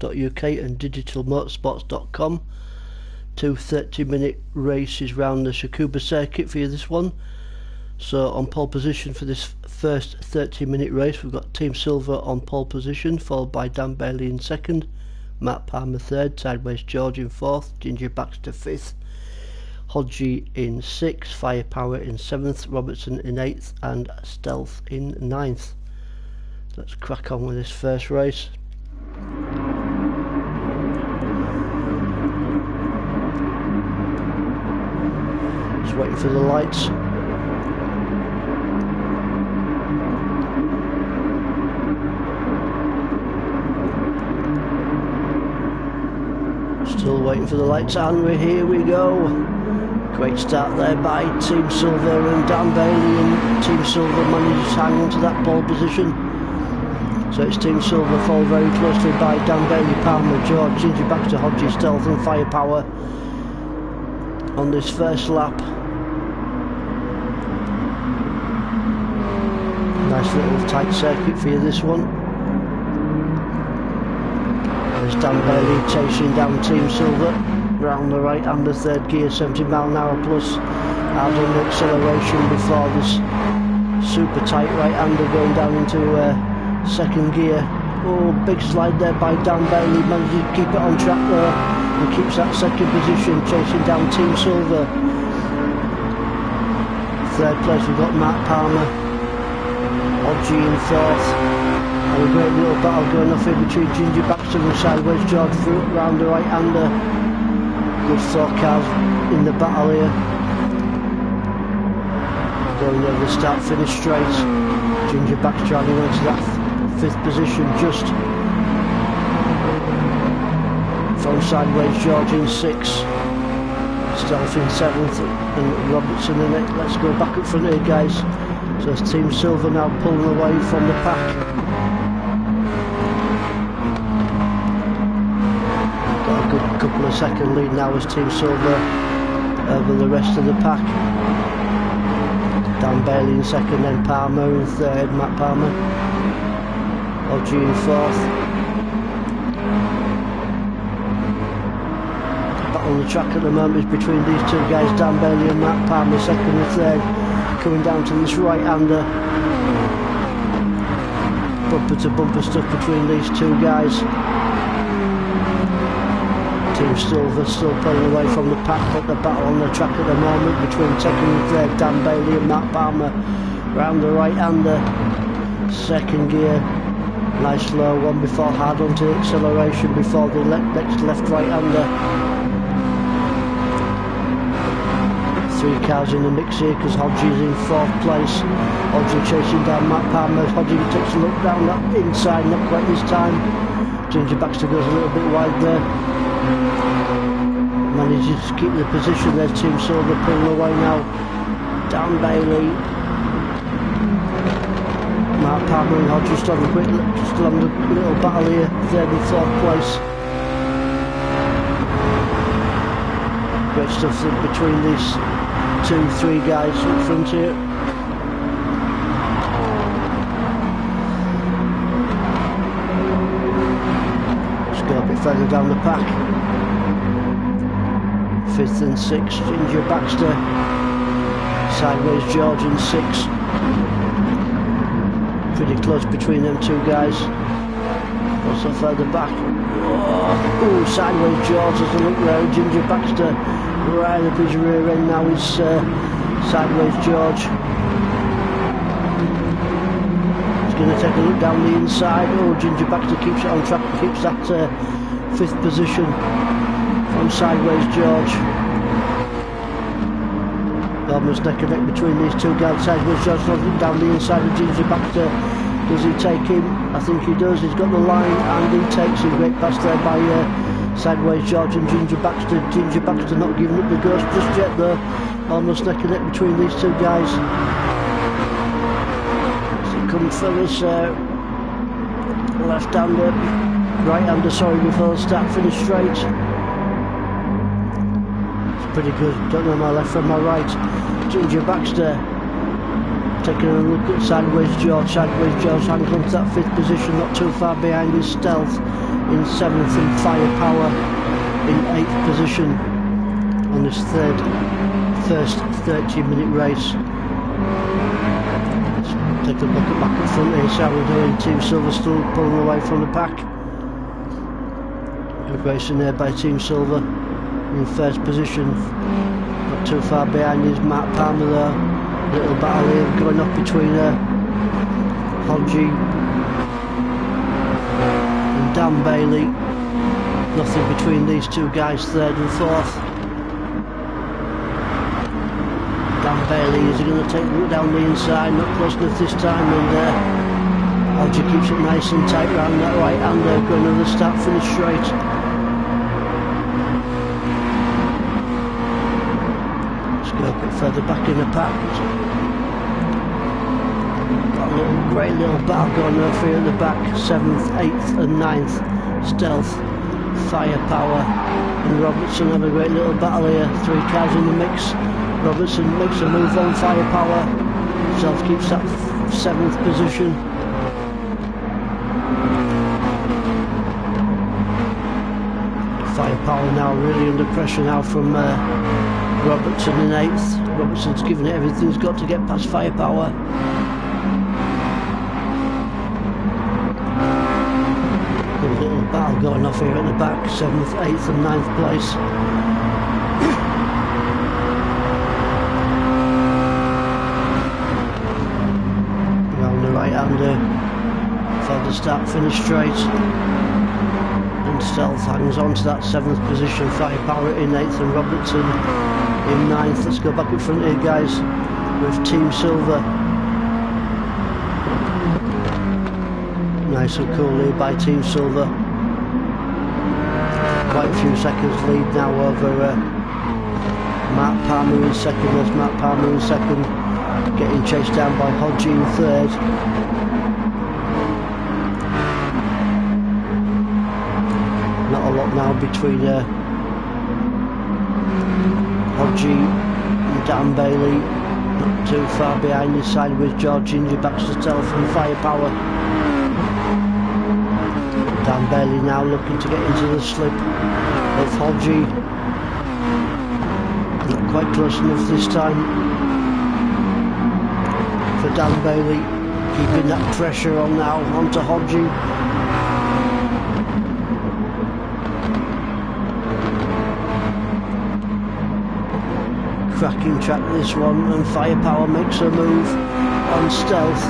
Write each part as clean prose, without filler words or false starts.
UK and digitalmotorsports.com. Two 30-minute races round the Tsukuba circuit for you this one. So on pole position for this first 30-minute race we've got Team Silver on pole position, followed by Dan Bailey in second, Matt Palmer third, Sideways George in fourth, Ginger Baxter fifth, Hodgie in sixth, Firepower in seventh, Robertson in eighth and Stealth in ninth. Let's crack on with this first race. Just waiting for the lights. Still waiting for the lights, and here we go. Great start there by Team Silver and Dan Bailey, and Team Silver managed to hang on to that pole position. So it's Team Silver followed very closely by Dan Bailey, Palmer, George, Ginger Baxter, Hodgie, Stealth and Firepower on this first lap. Nice little tight circuit for you this one. There's Dan Bailey chasing down Team Silver round the right under third gear, 70 mph plus, adding acceleration before this super tight right hander going down into second gear. Oh, big slide there by Dan Bailey, manages to keep it on track there and keeps that second position, chasing down Team Silver. Third place we've got Matt Palmer, Hodgie in fourth, and a great little battle going off in between Ginger Baxter and Sideways George round the right hander. Good four cars in the battle here, going over the start finish straight. Ginger Baxter hanging on to that fifth position just from Sideways George in sixth, Stealth in seventh and Robertson in it. Let's go back up front here guys. So it's Team Silver now pulling away from the pack. Got a good couple of second lead now as Team Silver over the rest of the pack. Dan Bailey in second, then Palmer in third, Matt Palmer. Hodgie in fourth. Battle on the track at the moment is between these two guys, Dan Bailey and Matt Palmer, second and third. Coming down to this right hander. Bumper to bumper stuff between these two guys. Team Silver still pulling away from the pack, but the battle on the track at the moment between second and third, Dan Bailey and Matt Palmer. Round the right hander, second gear, nice low one before hard onto acceleration before the next left right hander. Three cars in the mix here because Hodgie's in fourth place. Hodgie chasing down Matt Palmer. Hodgie takes a look down that inside, not quite this time. Ginger Baxter goes a little bit wide there. Manages to keep the position there. Team Silver pulling away now. Dan Bailey, Matt Palmer and Hodgie still having a little battle here. Third and fourth place. Great stuff between these 2-3 guys in front here. Let's go a bit further down the pack. Fifth and sixth, Ginger Baxter. Sideways George in sixth. Pretty close between them two guys. Also further back. Oh, Sideways George has a look there. Ginger Baxter right up his rear end now is Sideways George. He's going to take a look down the inside. Oh, Ginger Baxter keeps it on track, keeps that fifth position from Sideways George. Almost neck and neck between these two guys. Sideways George looking down the inside of Ginger Baxter. Does he take him? I think he does. He's got the line and he takes him. Great pass there by Sideways George and Ginger Baxter. Ginger Baxter not giving up the ghost just yet though. Almost neck and neck between these two guys. So he comes for this left hander, right hander sorry, before the start finish straight. It's pretty good. Don't know my left from my right. Ginger Baxter Taking a look at Sideways George. Sideways George hangs on to that 5th position, not too far behind his Stealth in 7th, and FirePower in 8th position on this first 30-minute race. Let's take a look at back at front here, see how we're doing. Team Silver still pulling away from the pack. Good racing there by Team Silver in 1st position. Not too far behind is Matt Palmer there. Little battle here going up between Hodgie and Dan Bailey. Nothing between these two guys, 3rd and 4th. Dan Bailey is going to take it down the inside, not close enough this time, and Hodgie keeps it nice and tight round that right hander, going to the start finish straight. A bit further back in the pack. Got a great little battle going on here at the back. 7th, 8th and 9th. Stealth, FirePower and Robertson have a great little battle here. 3 cars in the mix. Robertson makes a move on FirePower. Stealth keeps that 7th position. FirePower now really under pressure now from Robertson in 8th. Robertson's giving it everything he's got to get past FirePower. Good little battle going off here at the back. 7th, 8th and 9th place. Round the right hander for the start finish straight. And Stealth hangs on to that 7th position. FirePower in 8th and Robertson in 9th. Let's go back in front here, guys, with Team Silver. Nice and cool lead by Team Silver. Quite a few seconds lead now over Matt Palmer in 2nd. There's Matt Palmer in 2nd, getting chased down by Hodgie in 3rd. Not a lot now between Hodgie and Dan Bailey. Not too far behind his Sideways George, Ginger Baxter Stealth and FirePower. Dan Bailey now looking to get into the slip of Hodgie. Not quite close enough this time for Dan Bailey. Keeping that pressure on now onto Hodgie. Cracking track this one, and FirePower makes a move on Stealth.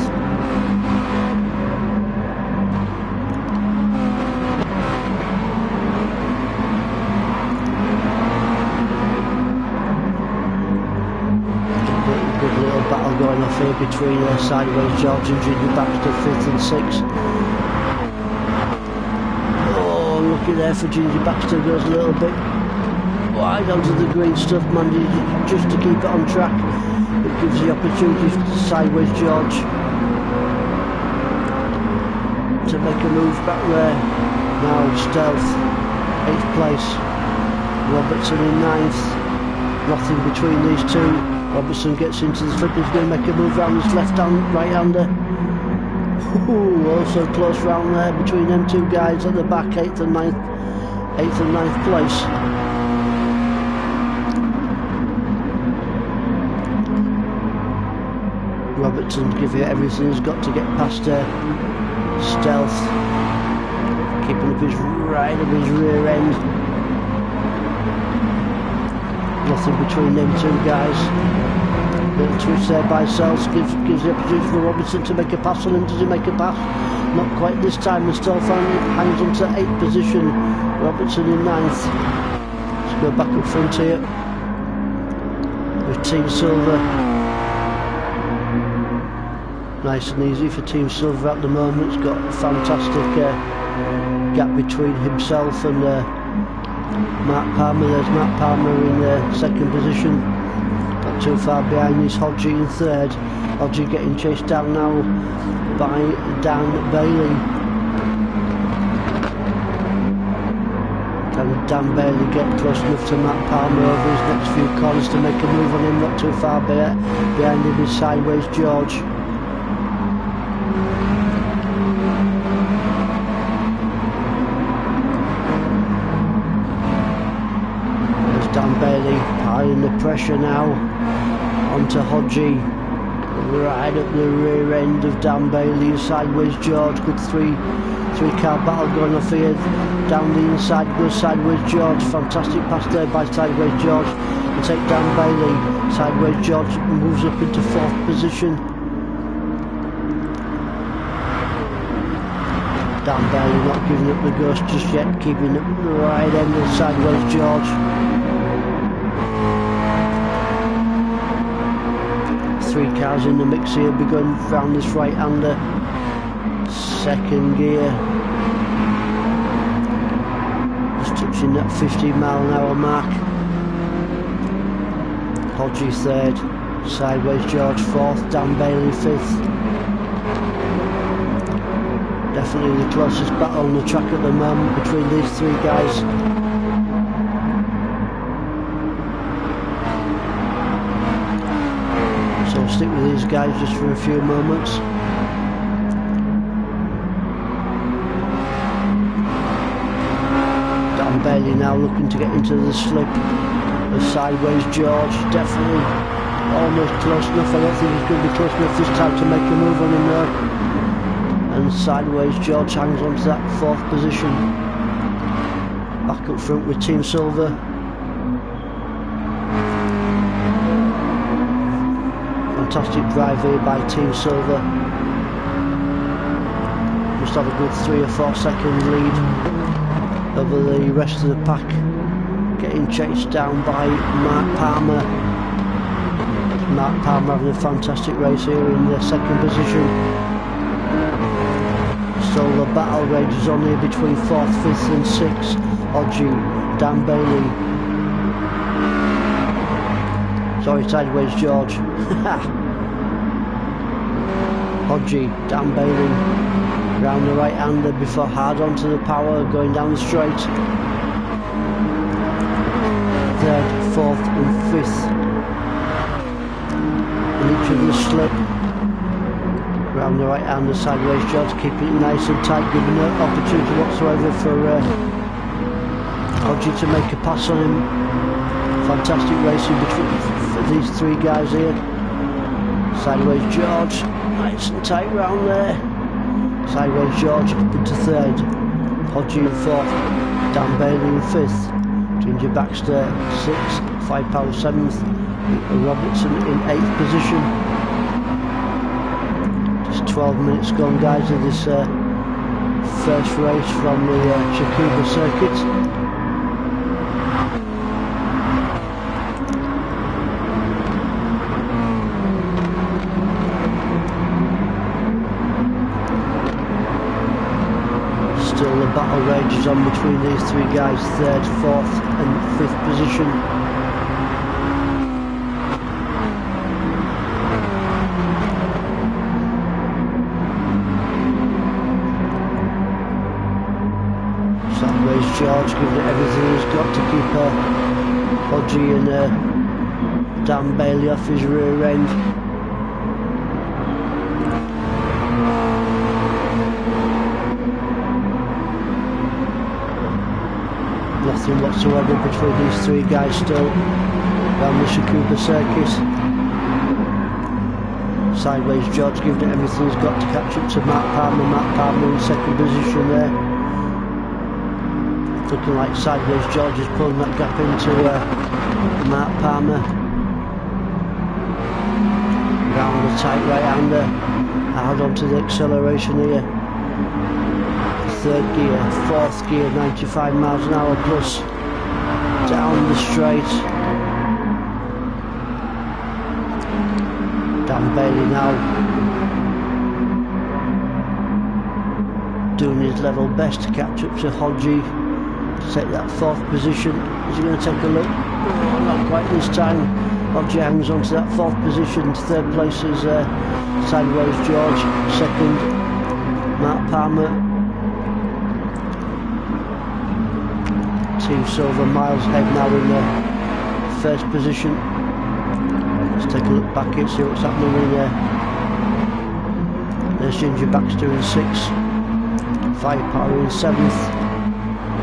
Good little battle going off here between Sideways George and Ginger Baxter, 5th and 6th. Oh, looky there for Ginger Baxter, goes a little bit wide onto the green stuff, man, just to keep it on track. It gives the opportunity for Sideways George to make a move back there. Now Stealth, 8th place. Robertson in 9th. Nothing between these two. Robertson gets into the slip, he's going to make a move round his left hand, right hander. Ooh, also close round there between them two guys at the back, 8th and 9th place. Robertson giving it everything he's got to get past Stealth, keeping up his right of his rear end. Nothing between them two guys. Little twitch there by Stealth gives the opportunity for Robertson to make a pass on him. Does he make a pass? Not quite this time, and Stealth hangs on to 8th position. Robertson in 9th. Let's go back up front here with Team Silver. Nice and easy for Team Silver at the moment. It's got a fantastic gap between himself and Matt Palmer. There's Matt Palmer in 2nd position. Not too far behind is Hodgie in 3rd. Hodgie getting chased down now by Dan Bailey. Can Dan Bailey get close enough to Matt Palmer over his next few corners to make a move on him? Not too far behind him is Sideways George. There's Dan Bailey piling the pressure now onto Hodgie. Right up the rear end of Dan Bailey is Sideways George. Good three-car battle going off here. Down the inside goes Sideways George. Fantastic pass there by Sideways George to take Dan Bailey. Sideways George moves up into 4th position. Dan Bailey not giving up the ghost just yet, keeping up the right end of Sideways George. 3 cars in the mix here, be going round this right-hander. 2nd gear. Just touching that 50-mile-an-hour mark. Hodgie 3rd. Sideways George 4th. Dan Bailey 5th. Definitely the closest battle on the track at the moment between these 3 guys. So I'll stick with these guys just for a few moments. Dan Bailey now looking to get into the slip of Sideways George. Definitely almost close enough. I don't think he's going to be close enough this time to make a move on him though. And Sideways George hangs on to that 4th position. Back up front with Team Silver. Fantastic drive here by Team Silver. Must have a good 3 or 4 second lead over the rest of the pack. Getting chased down by Mark Palmer. Mark Palmer having a fantastic race here in the 2nd position. So the battle rages on here between 4th, 5th and 6th. Hodgie, Dan Bailey. Sorry, Sideways George. Hodgie, Dan Bailey. Round the right-hander before hard onto the power, going down the straight. 3rd, 4th and 5th. In each of the slip. Round the right-hander, Sideways George, keeping it nice and tight, giving no opportunity whatsoever for Hodgie to make a pass on him. Fantastic racing for these 3 guys here. Sideways George, nice and tight round there. Sideways George up into 3rd. Hodgie in 4th. Dan Bailey in 5th. Ginger Baxter 6th. FirePower 7th. Robertson in 8th position. 12 minutes gone guys of this first race from the Tsukuba circuit. Still the battle rages on between these 3 guys, 3rd, 4th and 5th position. George giving it everything he's got to keep Hodgie and Dan Bailey off his rear end. Nothing whatsoever between these 3 guys still around the Tsukuba circuit. Sideways George giving it everything he's got to catch up to Matt Palmer. Matt Palmer in 2nd position there. Looking like Sideways George is pulling that gap into Mark Palmer. Round the tight right-hander. Hard onto the acceleration here. 3rd gear, 4th gear, 95 miles an hour plus. Down the straight. Dan Bailey now doing his level best to catch up to Hodgie. To take that 4th position. Is he going to take a look? Oh, not quite this time. Hodgie hangs on to that 4th position. 3rd place is Sideways George. 2nd, Mark Palmer. Team Silver miles ahead now in the first position. Let's take a look back here, see what's happening in there. There's Ginger Baxter in 6th, Firepower in 7th,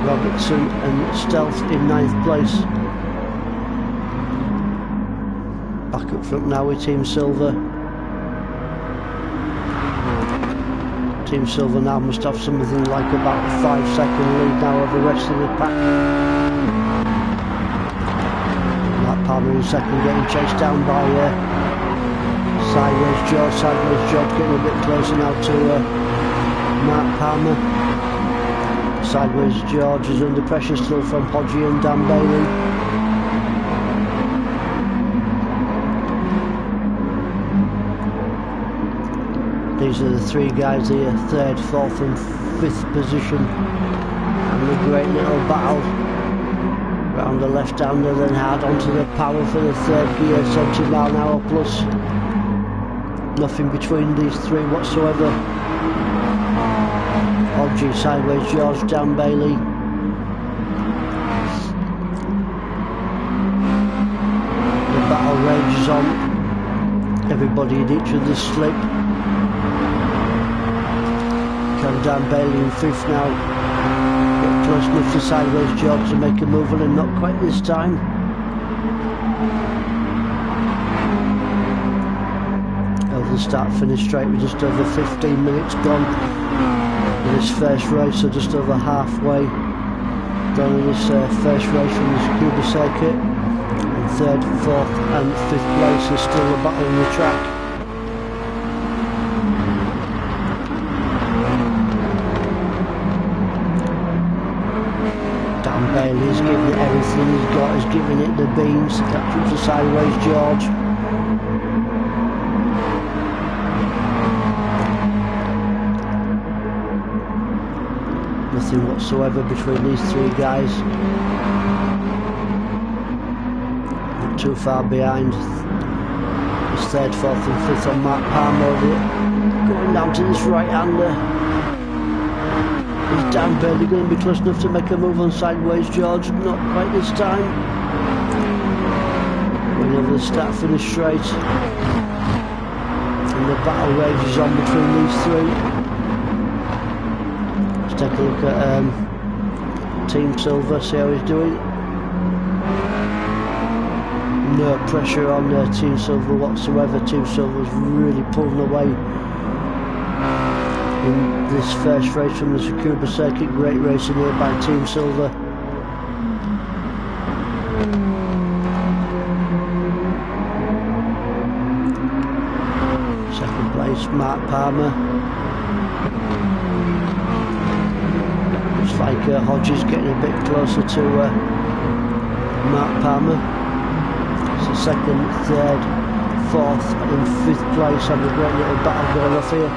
Robertson and Stealth in 9th place. Back up front now with Team Silver. Team Silver now must have something like about a 5-second lead now over the rest of the pack. Matt Palmer in 2nd, getting chased down by Sideways George. Sideways George getting a bit closer now to Matt Palmer. Sideways George is under pressure still from Hodgie and Dan Bailey. These are the 3 guys here, 3rd, 4th and 5th position. And a great little battle. Round the left-hander, then hard onto the power for the 3rd gear, 70 mile an hour plus. Nothing between these 3 whatsoever. Hodgie, Sideways George, Dan Bailey. The battle rages on. Everybody in each other's slip. Can Dan Bailey in 5th now get close enough to Sideways George to make a move on him? Not quite this time. Over the start finish straight with just over 15 minutes gone in this first race, so just over halfway done in this first race from the Tsukuba circuit. And 3rd, 4th and 5th place is still a battle on the track. Bailey's giving it everything he's got, he's giving it the beans to catch up to Sideways George. Nothing whatsoever between these 3 guys. Not too far behind. It's 3rd, 4th and 5th on Mark Palmer over it. Going down to this right-hander. Is Dan Bailey going to be close enough to make a move on Sideways George? Not quite this time. Going over the start finish straight. And the battle rages on between these 3. Let's take a look at Team Silver, see how he's doing. No pressure on Team Silver whatsoever. Team Silver's really pulling away in this first race from the Tsukuba circuit. Great racing here by Team Silver. Second place, Mark Palmer. Looks like Hodges getting a bit closer to Mark Palmer. So 2nd, 3rd, 4th and 5th place, and a great little battle going off here.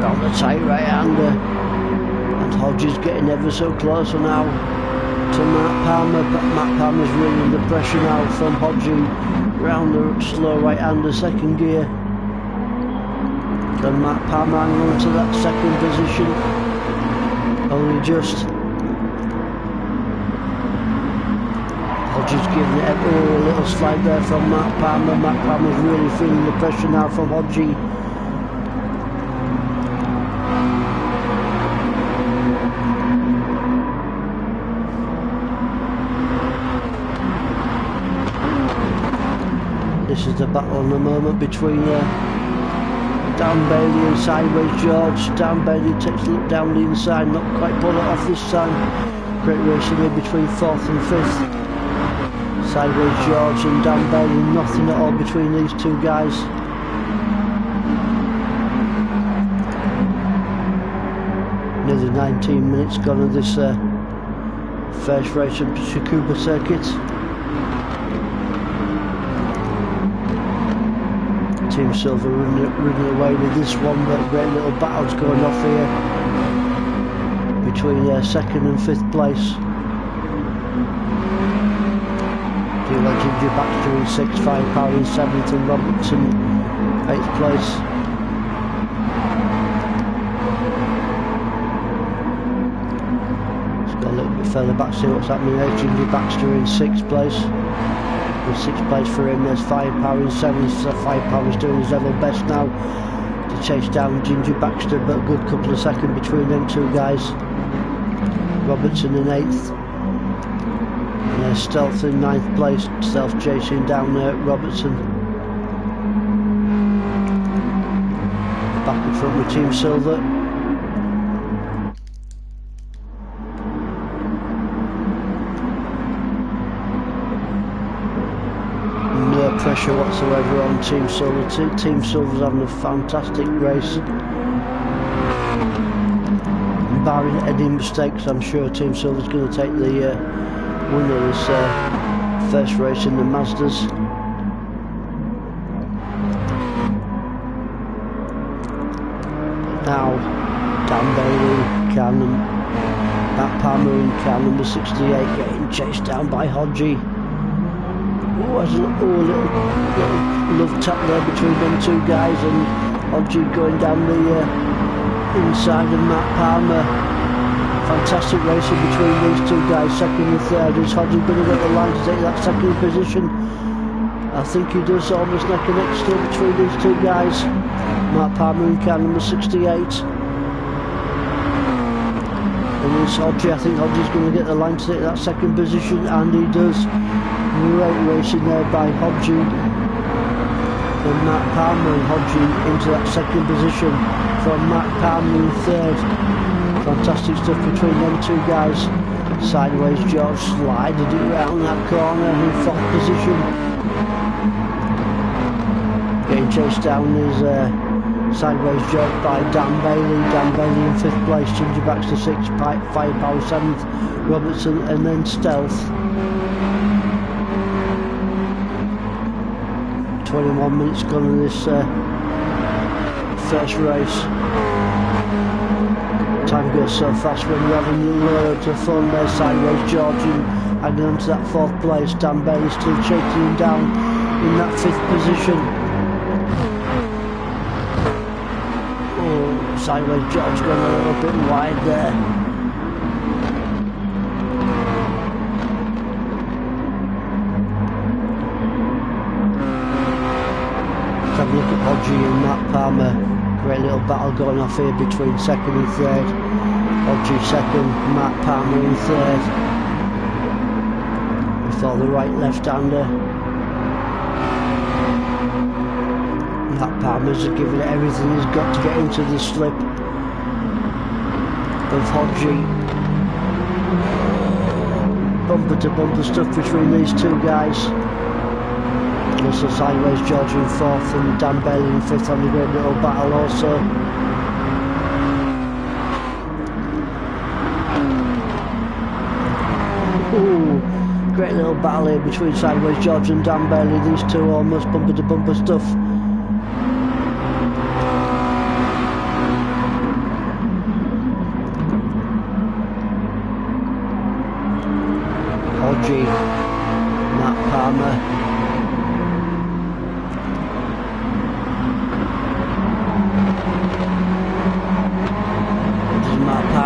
On the tight right-hander, and Hodges getting ever so closer now to Matt Palmer, but Matt Palmer's really under pressure now from Hodgie round the slow right-hander 2nd gear. Can Matt Palmer hang on to that 2nd position? Only just. Hodges giving it a little slide there from Matt Palmer. Matt Palmer's really feeling the pressure now from Hodgie. This is the battle in the moment between Dan Bailey and Sideways George. Dan Bailey takes a look down the inside, not quite pull it off this time. Great racing here between 4th and 5th. Sideways George and Dan Bailey, nothing at all between these 2 guys. Nearly 19 minutes gone of this first race of Tsukuba circuit. Team Silver running away with this one, but great little battles going off here between 2nd and 5th place. Ginger Baxter in 6th, Firepower in 7th and Robertson 8th place. further back, see what's happening there. Ginger Baxter in 6th place. In 6th place for him, there's Firepower in 7th. So Firepower's doing his level best now to chase down Ginger Baxter, but a good couple of seconds between them two guys. Robertson in 8th. And there's Stealth in 9th place. Stealth chasing down Robertson. Back in front with Team Silver. No pressure whatsoever on Team Silver. Team Silver's having a fantastic race. Barring any mistakes, I'm sure Team Silver's going to take the win of this first race in the Mazdas. Now, Dan Bailey, car Matt Palmer in car number 68 getting chased down by Hodgie. Oh, there's a little love tap there between them two guys, and Hodgie going down the inside of Matt Palmer. Fantastic racing between these two guys, second and third. Is Hodgie going to get the line to take that second position? I think he does, almost neck and neck still between these two guys. Matt Palmer in car number 68. And it's Hodgie. I think Hodgie's going to get the line to take that second position, and he does. Great racing there by Hodgie. And Matt Palmer and Hodgie into that second position from Matt Palmer in third. Fantastic stuff between them two guys. Sideways George slided it around that corner in 4th position. Getting chased down is Sideways George by Dan Bailey. Dan Bailey in 5th place, Ginger Baxter 6th, Firepower 7th, Robertson, and then Stealth. 21 minutes gone in this first race. Time goes so fast when you're having loads of fun. There's Sideways George hanging on to that 4th place. Dan Bailey still chasing him down in that 5th position. Oh, Sideways George going a little bit wide there. Let's have a look at Hodgie and Matt Palmer. Great little battle going off here between 2nd and 3rd. Hodgie 2nd, Matt Palmer in 3rd. Before the right left-hander. Matt Palmer's giving it everything he's got to get into the slip of Hodgie. Bumper to bumper stuff between these two guys. Also Sideways George in 4th and Dan Bailey in 5th on the great little battle also. Ooh, great little battle here between Sideways George and Dan Bailey. These two almost bumper to bumper stuff. Hodgie, Matt Palmer.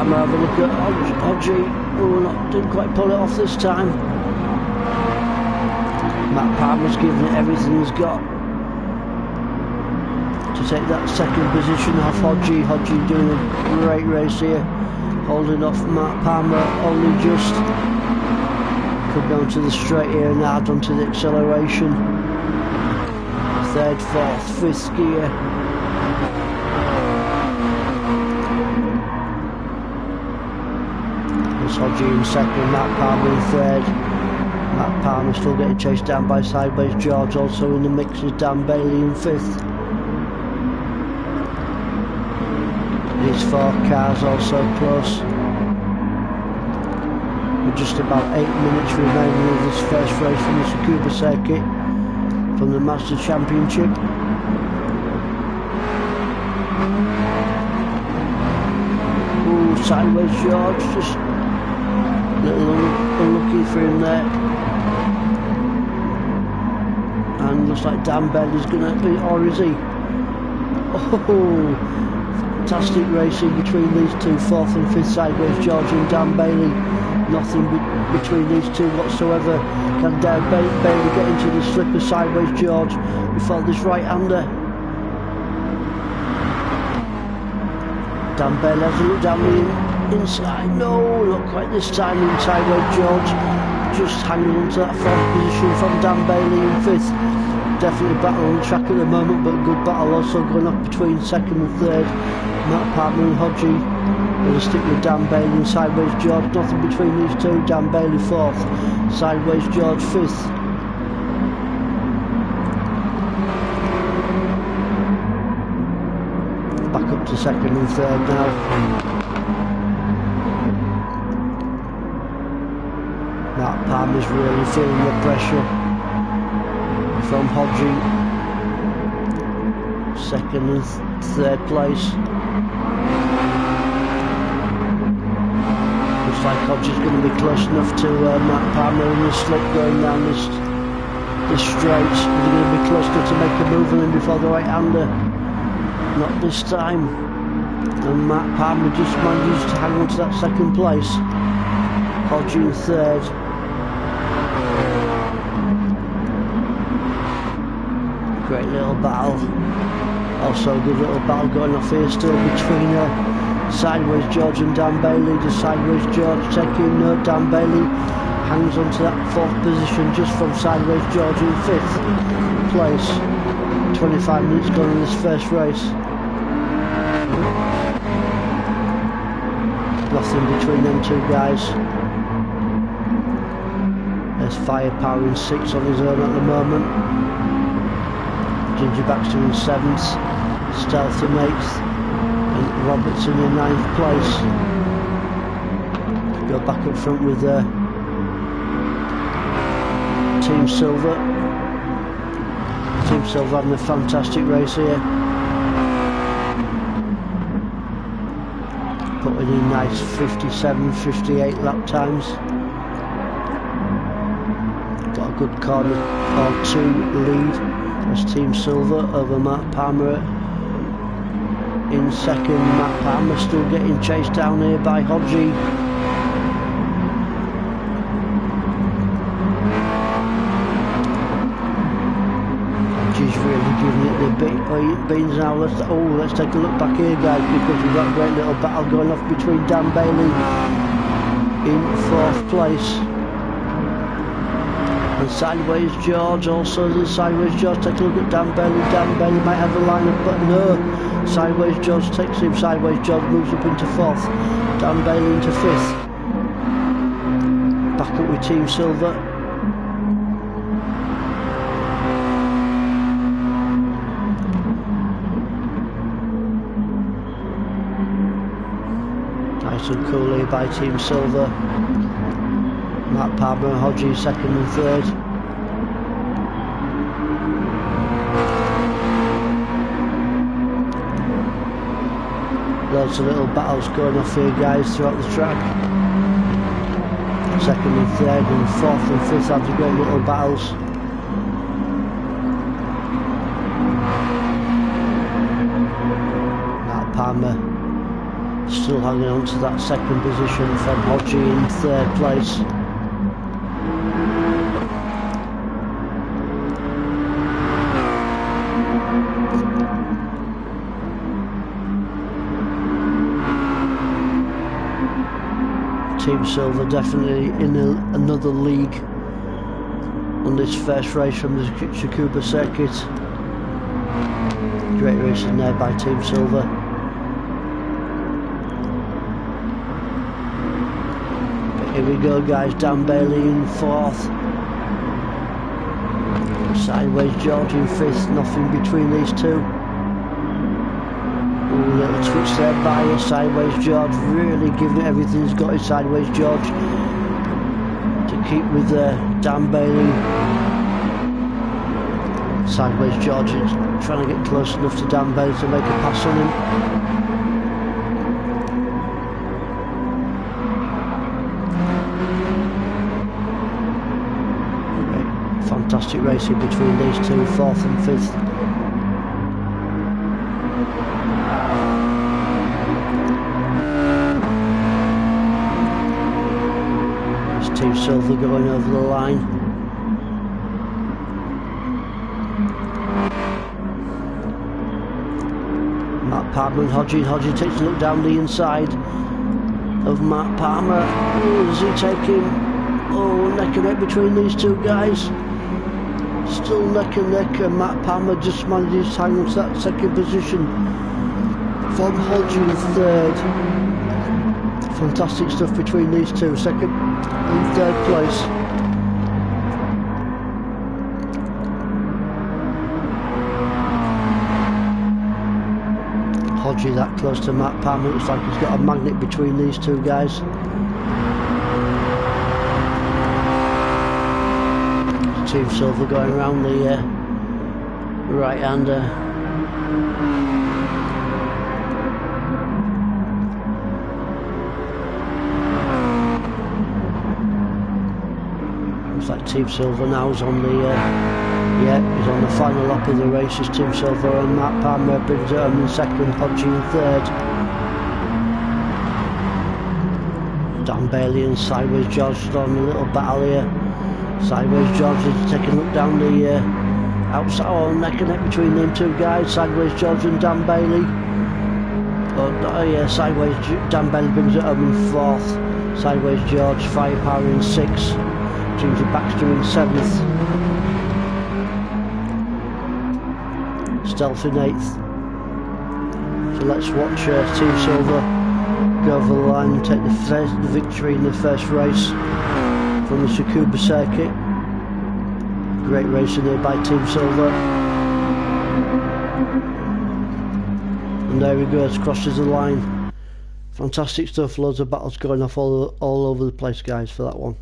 Have a look at Hodgie. Oh, didn't quite pull it off this time. Matt Palmer's giving it everything he's got to take that second position off Hodgie. Hodgie doing a great race here, holding off Matt Palmer only just. Could go to the straight here and add onto the acceleration. 3rd, 4th, 5th gear. Hodgie in 2nd, Matt Palmer in 3rd. Matt Palmer still getting chased down by Sideways George. Also in the mix is Dan Bailey in 5th. These 4 cars also close. With just about 8 minutes remaining of this first race from the Tsukuba circuit from the Master Championship. Ooh, Sideways George just a little unlucky for him there. And looks like Dan Bailey's going to be, or is he? Oh, fantastic racing between these two, 4th and 5th, Sideways George and Dan Bailey. Nothing between these two whatsoever. Can Dan Bailey get into the slip of Sideways George before this right-hander? Dan Bailey has a look down the inside. No, not quite this time in Sideways George. Just hanging on to that 4th position from Dan Bailey in 5th. Definitely battle on the track at the moment, but good battle also going off between 2nd and 3rd. Matt Palmer and Hodgie. Gonna stick with Dan Bailey and Sideways George. Nothing between these two. Dan Bailey 4th, Sideways George 5th. Back up to 2nd and 3rd now. Matt Palmer's really feeling the pressure from Hodgie. 2nd and 3rd place. Looks like Hodgie's going to be close enough to Matt Palmer in the slip going down this straight. Is he going to be close enough to make a move on him before the right-hander? Not this time. And Matt Palmer just manages to hang on to that 2nd place. Hodgie in 3rd. Great little battle. Also a good little battle going off here still between Sideways George and Dan Bailey. Does Sideways George take him? No, Dan Bailey hangs on to that 4th position just from Sideways George in 5th place. 25 minutes gone in this first race. Nothing between them two guys. There's FirePower in 6th on his own at the moment. Ginger Baxter in 7th, Stealth in 8th, and Robertson in 9th place. Go back up front with Team Silver. Team Silver having a fantastic race here. Putting in nice 57, 58 lap times. Got a good corner or 2 lead. That's Team Silver over Matt Palmer in 2nd. Matt Palmer still getting chased down here by Hodgie. Hodgie's really giving it the beans now. Let's take a look back here, guys, because we've got a great little battle going off between Dan Bailey in 4th place. And Sideways George also. There's Sideways George. Take a look at Dan Bailey. Dan Bailey might have a lineup, but no. Sideways George takes him. Sideways George moves up into 4th. Dan Bailey into 5th. Back up with Team Silver. Nice and cool here by Team Silver. Matt Palmer and Hodgie 2nd and 3rd. Loads of little battles going off here, guys, throughout the track. 2nd and 3rd and 4th and 5th have the great little battles. Matt Palmer still hanging on to that 2nd position from Hodgie in 3rd place. Team Silver definitely in another league on this first race from the Tsukuba circuit. Great racing there by Team Silver. But here we go, guys. Dan Bailey in 4th. Sideways George in 5th. Nothing between these two. Ooh, little twitch there by Sideways George, really giving it everything he's got. His Sideways George to keep with Dan Bailey. Sideways George is trying to get close enough to Dan Bailey to make a pass on him. Fantastic racing between these two, 4th and 5th. Team Silver going over the line. Matt Palmer and Hodgie. Hodgie takes a look down the inside of Matt Palmer. Oh, is he taking... Oh, neck and neck between these two guys. Still neck and neck, and Matt Palmer just manages to hang on to that second position from Hodgie in third. Fantastic stuff between these two, second and third place. Hodgie that close to Matt Palmer, looks like he's got a magnet between these two guys. Team Silver going around the right-hander. Looks like Team Silver now is on the he's on the final lap of the races. Team Silver and Matt Palmer brings it home in second, Hodgie in third. Dan Bailey and Sideways George on a little battle here. Sideways George is taking a look down the outside, oh, neck and neck between them two guys. Sideways George and Dan Bailey. Oh yeah, Sideways Dan Bailey brings it home in fourth. Sideways George, Firepower in sixth. Ginger Baxter in seventh. Stealth in eighth. So let's watch Team Silver go over the line and take the victory in the first race from the Tsukuba circuit. Great racing there by Team Silver. And there he goes, crosses the line. Fantastic stuff, loads of battles going off all over the place, guys, for that one.